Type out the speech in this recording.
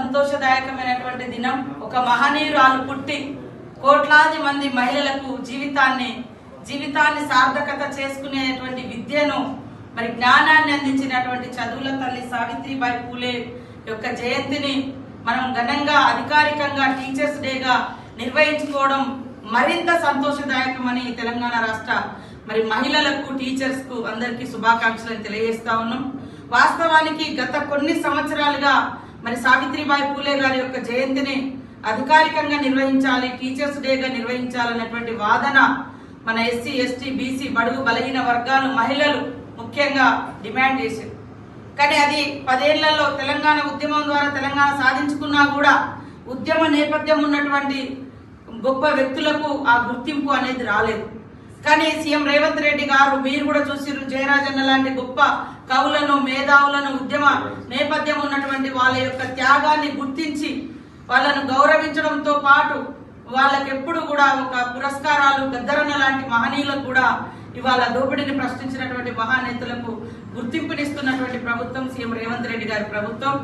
సంతోషదాయకమైనటువంటి దినం. ఒక మహనీయురాలు పుట్టి కోట్లాది మంది మహిళలకు జీవితాన్ని సార్థకత చేసుకునేటువంటి విద్యను మరి జ్ఞానాన్ని అందించినటువంటి చదువుల తల్లి సావిత్రిబాయి పూలే యొక్క జయంతిని మనం ఘనంగా అధికారికంగా టీచర్స్ డేగా నిర్వహించుకోవడం మరింత సంతోషదాయకమని తెలంగాణ రాష్ట్ర మరి మహిళలకు టీచర్స్ కు అందరికీ శుభాకాంక్షలను తెలియజేస్తా ఉన్నాం. వాస్తవానికి గత కొన్ని సంవత్సరాలుగా మరి సావిత్రిబాయి పూలే గారి యొక్క జయంతిని అధికారికంగా నిర్వహించాలి, టీచర్స్ డేగా నిర్వహించాలన్నటువంటి వాదన మన ఎస్సీ ఎస్టీ బీసీ బడుగు బలహీన వర్గాలు మహిళలు ముఖ్యంగా డిమాండ్ చేశారు. కానీ అది 10 ఏళ్లలో తెలంగాణ ఉద్యమం ద్వారా తెలంగాణ సాధించుకున్నా కూడా ఉద్యమ నేపథ్యం ఉన్నటువంటి గొప్ప వ్యక్తులకు ఆ గుర్తింపు అనేది రాలేదు. కానీ సీఎం రేవంత్ రెడ్డి గారు, మీరు కూడా చూసిరు, జయరాజన్న లాంటి గొప్ప కవులను మేధావులను ఉద్యమ నేపథ్యం ఉన్నటువంటి వాళ్ళ యొక్క త్యాగాన్ని గుర్తించి వాళ్ళను గౌరవించడంతో పాటు వాళ్ళకి ఎప్పుడు కూడా ఒక పురస్కారాలు, గద్దరన్న లాంటి మహనీయులకు కూడా ఇవాళ దోపిడీని ప్రశ్నించినటువంటి మహానేతలకు గుర్తింపునిస్తున్నటువంటి ప్రభుత్వం సీఎం రేవంత్ రెడ్డి గారి ప్రభుత్వం.